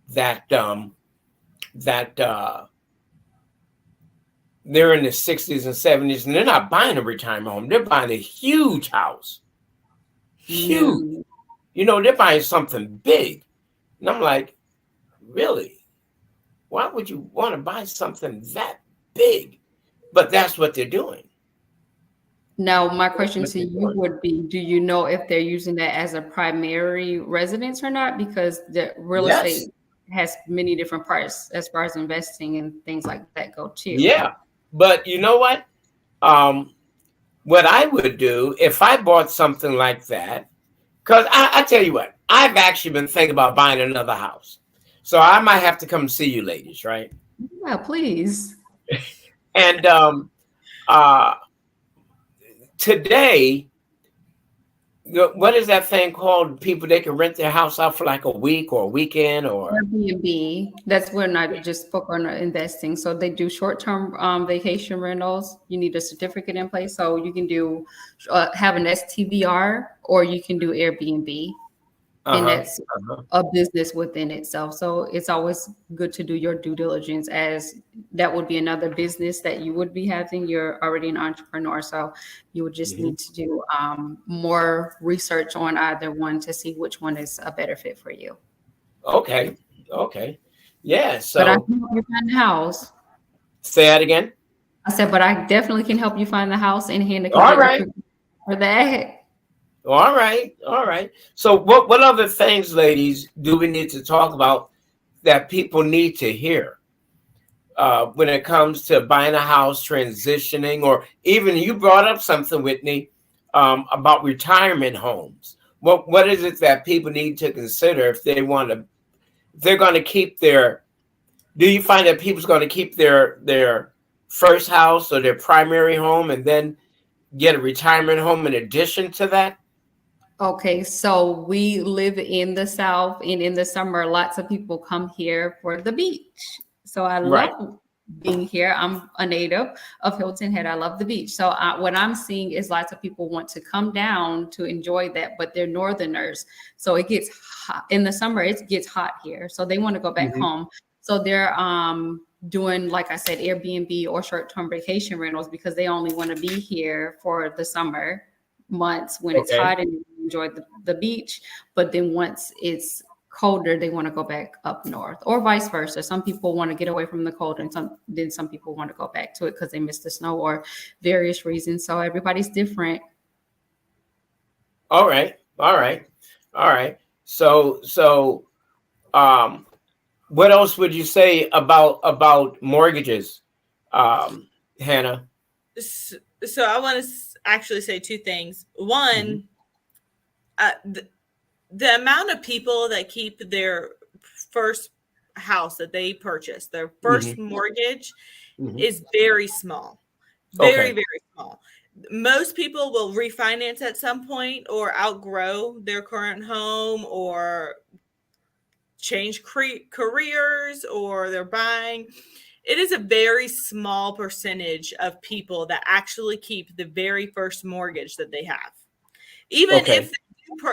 that they're in the 60s and 70s, and they're not buying a retirement home. They're buying a huge house. Huge. They're buying something big. And I'm like, really? Why would you want to buy something that big? But that's what they're doing. Now, my question to you would be, do you know if they're using that as a primary residence or not? Because the real estate has many different parts as far as investing and things like that go too. Yeah. But you know what? What I would do if I bought something like that, because I tell you what, I've actually been thinking about buying another house. So I might have to come see you ladies, right? Yeah, please. And today, what is that thing called? People, they can rent their house out for like a week or a weekend or Airbnb. That's when I just spoke on investing. So they do short-term vacation rentals. You need a certificate in place, so you can do have an STVR or you can do Airbnb. And that's a business within itself. So it's always good to do your due diligence, as that would be another business that you would be having. You're already an entrepreneur, so you would just need to do more research on either one to see which one is a better fit for you. Okay. Yeah. So, but I can help you find the house. Say that again. I said, but I definitely can help you find the house and hand the all right for that. All right. So what other things, ladies, do we need to talk about that people need to hear when it comes to buying a house, transitioning, or even you brought up something, Whitney, about retirement homes. What is it that people need to consider if they're going to keep their, do you find that people's going to keep their first house or their primary home and then get a retirement home in addition to that? Okay, so we live in the South, and in the summer, lots of people come here for the beach. So I love being here. I'm a native of Hilton Head. I love the beach. So what I'm seeing is lots of people want to come down to enjoy that, but they're Northerners. So it gets hot in the summer. It gets hot here, so they want to go back home. So they're doing, like I said, Airbnb or short-term vacation rentals because they only want to be here for the summer months when it's hot and enjoy the beach. But then once it's colder, they want to go back up north, or vice versa. Some people want to get away from the cold, and some people want to go back to it because they miss the snow or various reasons. So everybody's different. All right. So what else would you say about mortgages, Hannah? So I want to actually say two things. One, the amount of people that keep their first house that they purchase, their first mortgage, is very small. Very small. Most people will refinance at some point or outgrow their current home or change careers, or they're buying. It is a very small percentage of people that actually keep the very first mortgage that they have. Even if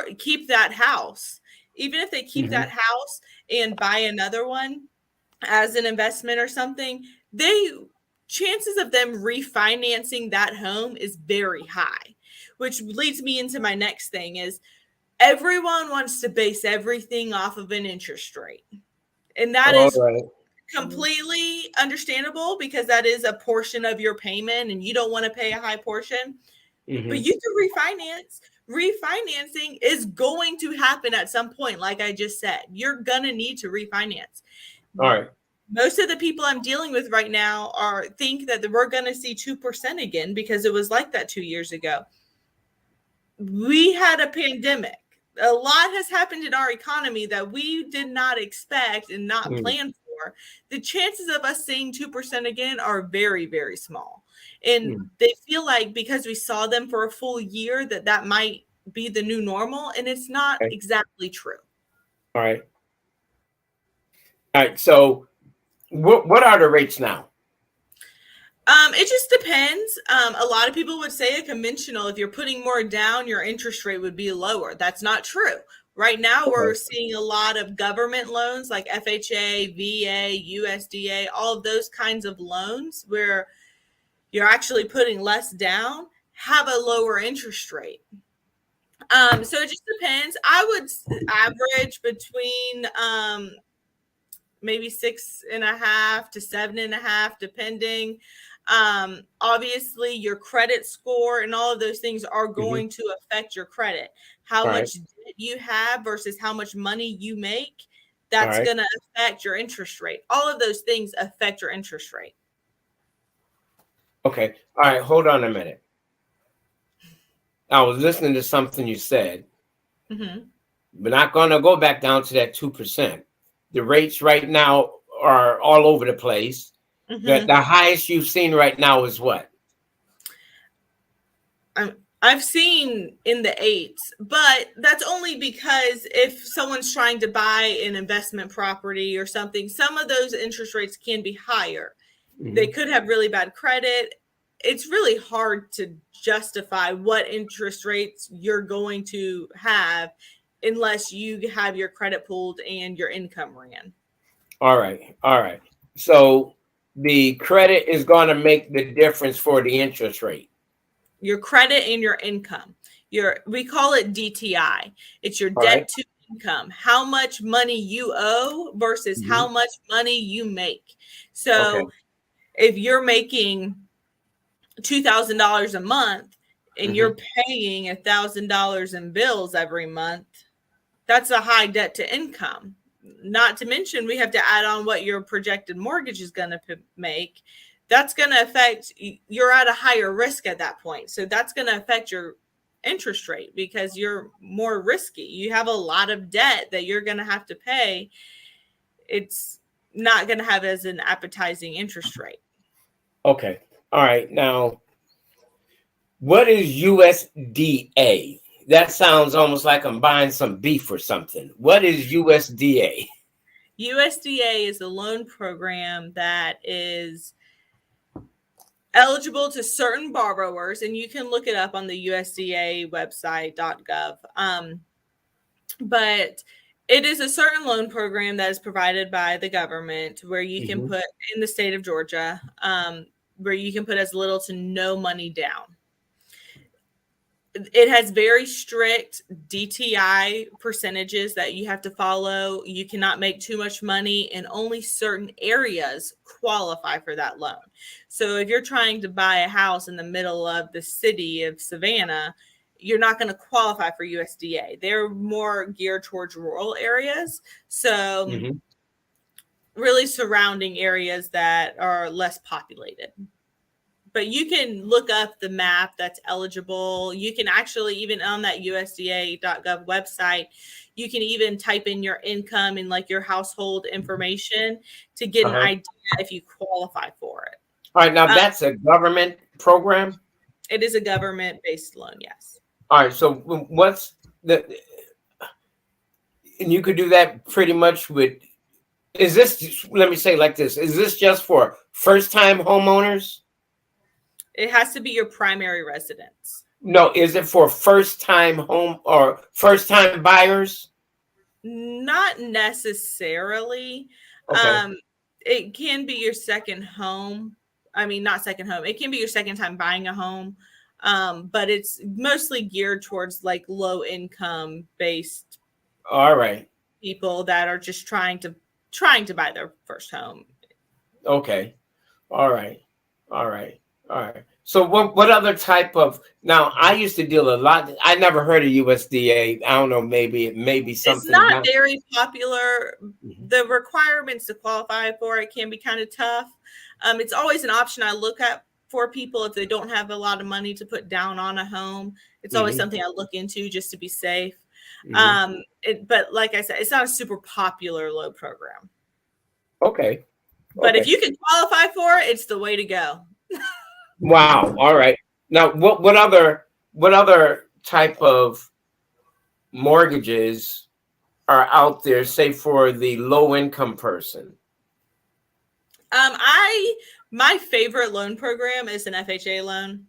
they keep that house, that house and buy another one as an investment or something, chances of them refinancing that home is very high, which leads me into my next thing is everyone wants to base everything off of an interest rate. And that is completely understandable because that is a portion of your payment and you don't want to pay a high portion. But you can refinance. Refinancing is going to happen at some point. Like I just said, you're going to need to refinance. All right. Most of the people I'm dealing with right now think that we're going to see 2% again because it was like that 2 years ago. We had a pandemic. A lot has happened in our economy that we did not expect and not plan more, the chances of us seeing 2% again are very, very small. And they feel like because we saw them for a full year, that might be the new normal. And it's not exactly true. All right. All right. So what are the rates now? It just depends. A lot of people would say a conventional, if you're putting more down, your interest rate would be lower. That's not true. Right now, we're seeing a lot of government loans like FHA, VA, USDA, all of those kinds of loans where you're actually putting less down, have a lower interest rate. So it just depends. I would average between maybe 6.5 to 7.5, depending. Obviously, your credit score and all of those things are going to affect your credit. How much debt you have versus how much money you make, that's going to affect your interest rate. All of those things affect your interest rate. Okay. All right. Hold on a minute. I was listening to something you said. We're not going to go back down to that 2%. The rates right now are all over the place. The highest you've seen right now is what? I've seen in the 8s, but that's only because if someone's trying to buy an investment property or something, some of those interest rates can be higher. They could have really bad credit. It's really hard to justify what interest rates you're going to have unless you have your credit pulled and your income ran. All right. All right. So the credit is going to make the difference for the interest rate. Your credit and your income. We call it DTI. It's your debt to income. How much money you owe versus how much money you make. So if you're making $2,000 a month and you're paying $1,000 in bills every month, that's a high debt to income. Not to mention, we have to add on what your projected mortgage is going to make. That's going to affect, you're at a higher risk at that point. So that's going to affect your interest rate because you're more risky. You have a lot of debt that you're going to have to pay. It's not going to have as an appetizing interest rate. Okay. All right. Now, what is USDA? That sounds almost like I'm buying some beef or something. What is USDA? USDA is a loan program that is eligible to certain borrowers, and you can look it up on the USDA website.gov. But it is a certain loan program that is provided by the government where you can put in the state of Georgia, where you can put as little to no money down. It has very strict DTI percentages that you have to follow. You cannot make too much money, and only certain areas qualify for that loan. So if you're trying to buy a house in the middle of the city of Savannah, you're not going to qualify for USDA. They're more geared towards rural areas. So really surrounding areas that are less populated. But you can look up the map that's eligible. You can actually, even on that USDA.gov website, you can even type in your income and like your household information to get an idea if you qualify for it. All right. Now that's a government program? It is a government-based loan, yes. All right. So what's the, and you could do that pretty much with, is this, let me say like this, is this just for first-time homeowners? It has to be your primary residence. No, is it for first-time home or first-time buyers? Not necessarily. Okay. It can be your second home. I mean, not second home. It can be your second time buying a home. But it's mostly geared towards like low income based All right. people that are just trying to buy their first home. Okay. All right. All right. All right. So what other type of, now I used to deal a lot. I never heard of USDA. I don't know, maybe something. It's not very popular. The requirements to qualify for it can be kind of tough. It's always an option I look at for people if they don't have a lot of money to put down on a home. It's always something I look into just to be safe. But like I said, it's not a super popular loan program. Okay. But if Okay. you can qualify for it, it's the way to go. Wow. All right. Now, what other type of mortgages are out there, say for the low income person? My favorite loan program is an FHA loan.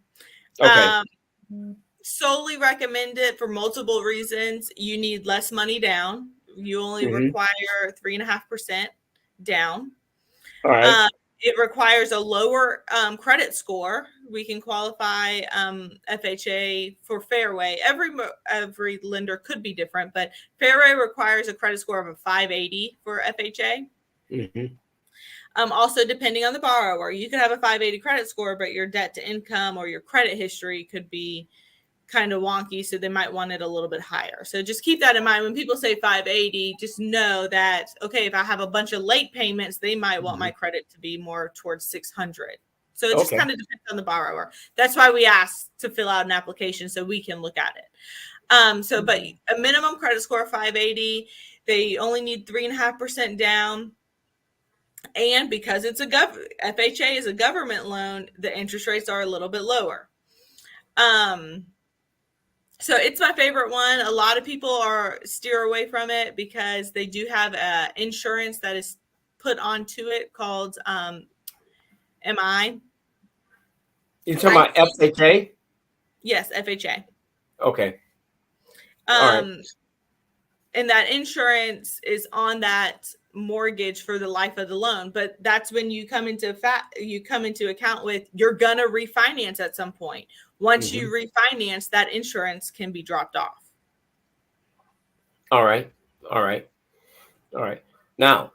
Okay. Solely recommend it for multiple reasons. You need less money down. You only require 3.5% down. All right. It requires a lower credit score. We can qualify FHA for Fairway. Every lender could be different, but Fairway requires a credit score of a 580 for FHA. Also, depending on the borrower, you could have a 580 credit score, but your debt to income or your credit history could be kind of wonky, so they might want it a little bit higher. So just keep that in mind. When people say 580, just know that, okay, if I have a bunch of late payments, they might want my credit to be more towards 600. So it just kind of depends on the borrower. That's why we ask to fill out an application so we can look at it. But a minimum credit score of 580, they only need 3.5% down. And because it's FHA is a government loan, the interest rates are a little bit lower. So it's my favorite one. A lot of people steer away from it because they do have insurance that is put onto it called MI. You're talking about FHA? Yes, FHA. Okay. All right. And that insurance is on that mortgage for the life of the loan, but that's when you come into account with you're gonna refinance at some point. Once you refinance, that insurance can be dropped off. All right. Now,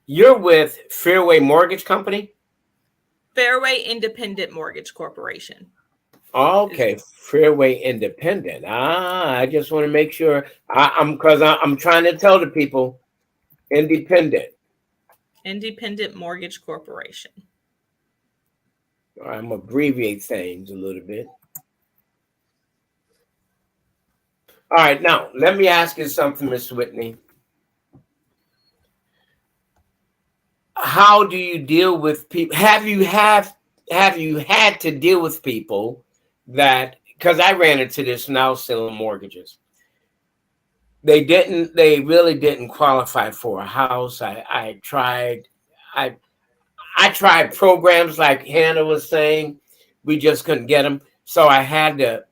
you're with Fairway Mortgage Company? Fairway Independent Mortgage Corporation. Okay, Fairway Independent. I just want to make sure I'm trying to tell the people independent. Independent Mortgage Corporation. I'm gonna abbreviate things a little bit. All right, now let me ask you something, Miss Whitney. How do you deal with people? Have you had to deal with people that, because I ran into this now selling mortgages. They really didn't qualify for a house. I tried programs like Hannah was saying. We just couldn't get them. So I had to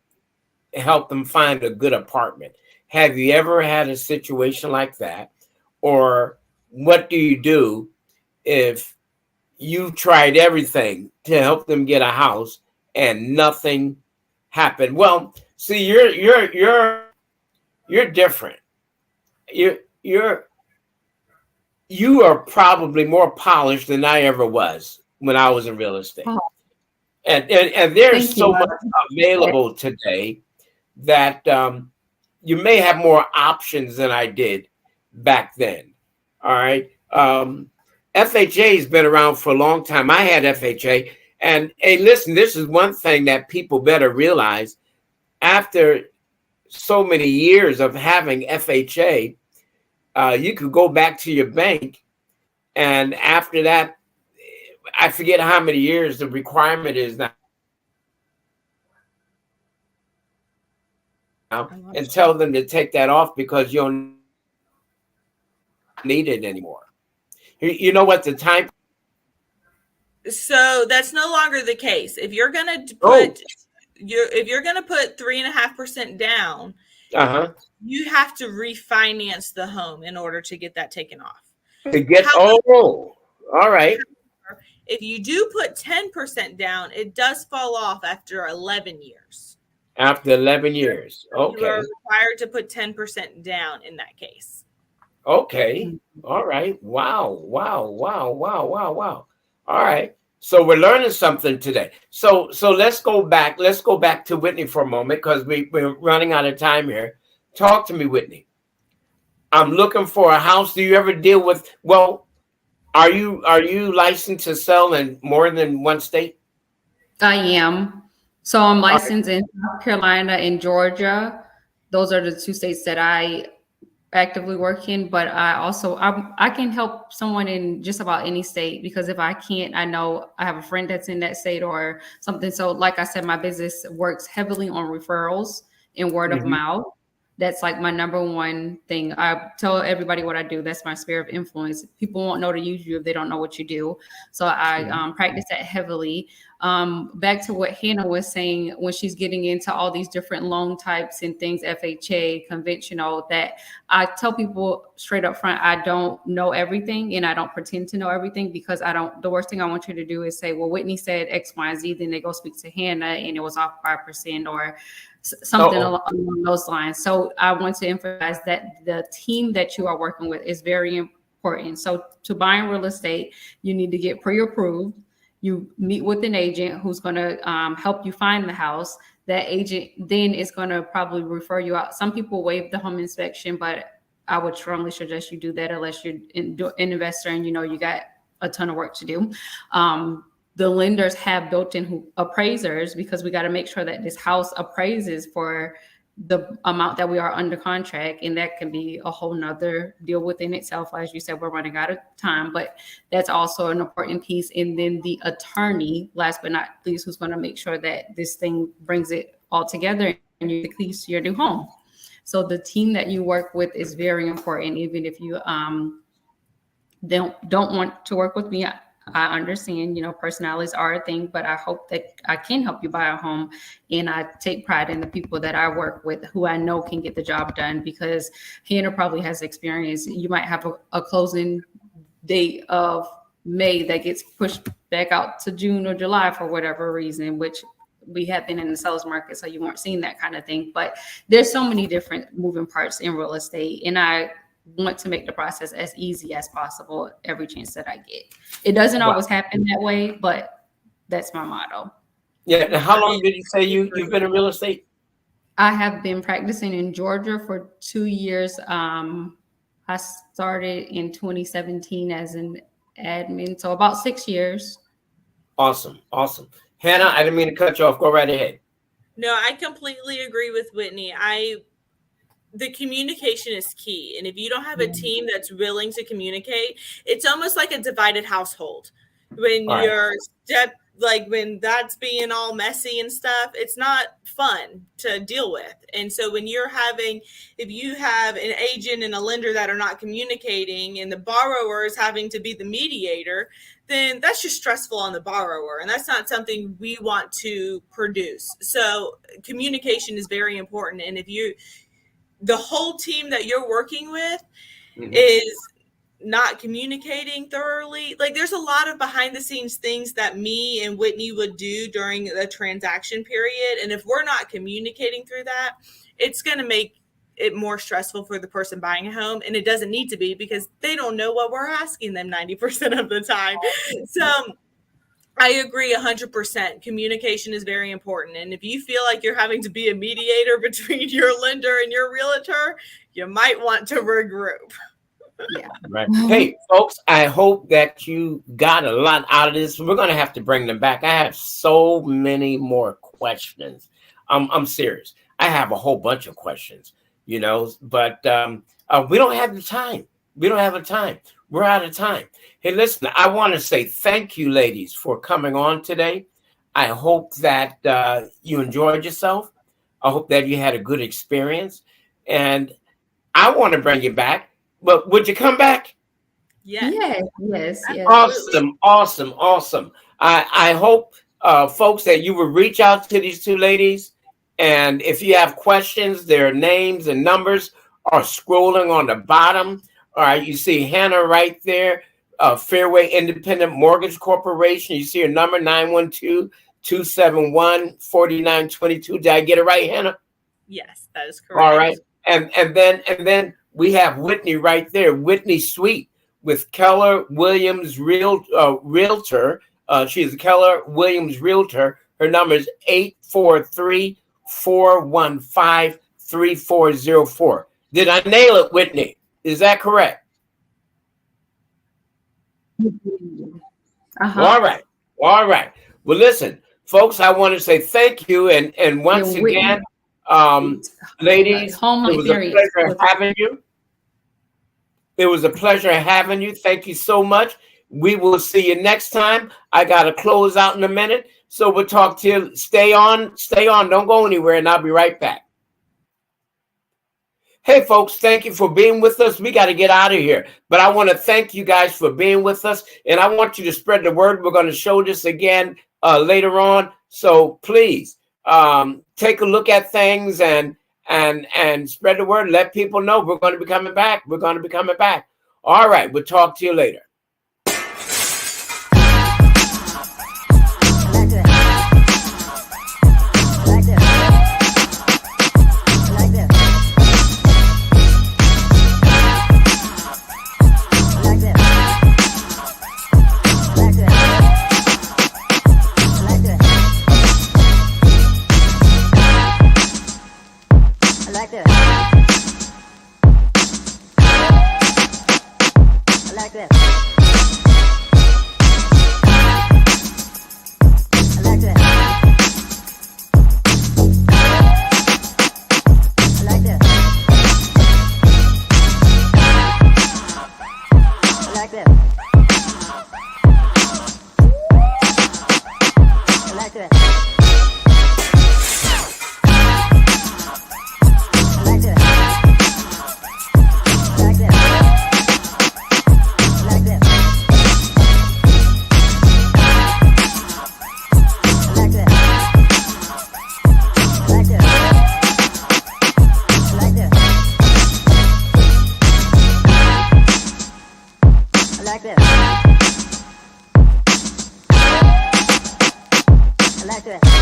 help them find a good apartment. Have you ever had a situation like that? Or what do you do if you tried everything to help them get a house and nothing happened? Well, see, you're different. You are probably more polished than I ever was when I was in real estate. Oh. And there's so much available today that you may have more options than I did back then. All right. FHA has been around for a long time. I had FHA. And hey, listen, this is one thing that people better realize. After so many years of having FHA, you could go back to your bank. And after that, I forget how many years the requirement is now, and tell them to take that off because you don't need it anymore. You know what the time? So that's no longer the case. If you're gonna put if you're gonna put 3.5% down, you have to refinance the home in order to get that taken off. All right. If you do put 10% down, it does fall off after 11 years. After 11 years. Okay. You are required to put 10% down in that case. Okay. All right. Wow. All right. So we're learning something today. So let's go back. Let's go back to Whitney for a moment because we're running out of time here. Talk to me, Whitney. I'm looking for a house. Do you ever deal with, are you licensed to sell in more than one state? I am. So I'm licensed in South Carolina and Georgia. Those are the two states that I actively working, but I can help someone in just about any state, because if I can't, I know I have a friend that's in that state or something. So like I said, my business works heavily on referrals and word of Mhm. mouth. That's like my number one thing. I tell everybody what I do. That's my sphere of influence. People won't know to use you if they don't know what you do. So I practice that heavily. Back to what Hannah was saying, when she's getting into all these different loan types and things, FHA, conventional, that I tell people straight up front, I don't know everything and I don't pretend to know everything, because the worst thing I want you to do is say, well, Whitney said X, Y, and Z. Then they go speak to Hannah and it was off 5%, or something along those lines. So I want to emphasize that the team that you are working with is very important. So to buy in real estate, you need to get pre-approved. You meet with an agent who's going to help you find the house. That agent then is going to probably refer you out. Some people waive the home inspection, but I would strongly suggest you do that unless you're an investor and you got a ton of work to do. The lenders have built-in appraisers, because we got to make sure that this house appraises for the amount that we are under contract. And that can be a whole nother deal within itself. As you said, we're running out of time, but that's also an important piece. And then the attorney, last but not least, who's going to make sure that this thing brings it all together and you lease your new home. So the team that you work with is very important. Even if you don't want to work with me, I understand, personalities are a thing, but I hope that I can help you buy a home. And I take pride in the people that I work with who I know can get the job done, because Hannah probably has experience. You might have a closing date of May that gets pushed back out to June or July for whatever reason, which we have been in the seller's market, so you weren't seeing that kind of thing. But there's so many different moving parts in real estate, and I want to make the process as easy as possible every chance that I get. It doesn't always happen that way, but that's my motto. Yeah. And how long did you say you've been in real estate? I have been practicing in Georgia for 2 years. I started in 2017 as an admin, so about 6 years. Awesome. Hannah, I didn't mean to cut you off. Go right ahead. No, I completely agree with Whitney. The communication is key. And if you don't have a team that's willing to communicate, it's almost like a divided household. When when that's being all messy and stuff, it's not fun to deal with. And so when if you have an agent and a lender that are not communicating and the borrower is having to be the mediator, then that's just stressful on the borrower. And that's not something we want to produce. So communication is very important. And if the whole team that you're working with is not communicating thoroughly, like there's a lot of behind the scenes things that me and Whitney would do during the transaction period. And if we're not communicating through that, it's going to make it more stressful for the person buying a home. And it doesn't need to be, because they don't know what we're asking them 90% of the time. So I agree 100%. Communication is very important. And if you feel like you're having to be a mediator between your lender and your realtor, you might want to regroup. Yeah. Right. Hey, folks, I hope that you got a lot out of this. We're going to have to bring them back. I have so many more questions. I'm serious. I have a whole bunch of questions, but we don't have the time. We're out of time. Hey, listen, I want to say thank you, ladies, for coming on today. I hope that you enjoyed yourself. I hope that you had a good experience. And I want to bring you back. But would you come back? Yes. Awesome. I hope, folks, that you will reach out to these two ladies. And if you have questions, their names and numbers are scrolling on the bottom. All right, you see Hannah right there, Fairway Independent Mortgage Corporation. You see her number, 912-271-4922. Did I get it right, Hannah? Yes, that is correct. All right. And then we have Whitney right there, Whitney Sweet with Keller Williams Realtor. She's a Keller Williams Realtor. Her number is 843-415-3404. Did I nail it, Whitney? Is that correct? All right. Well, listen, folks, I want to say thank you. And once again, ladies, it was a pleasure having you. It was a pleasure having you. Thank you so much. We will see you next time. I got to close out in a minute. So we'll talk to you. Stay on. Don't go anywhere, and I'll be right back. Hey, folks, thank you for being with us. We got to get out of here. But I want to thank you guys for being with us. And I want you to spread the word. We're going to show this again later on. So please take a look at things and spread the word. Let people know we're going to be coming back. We're going to be coming back. All right. We'll talk to you later. like this.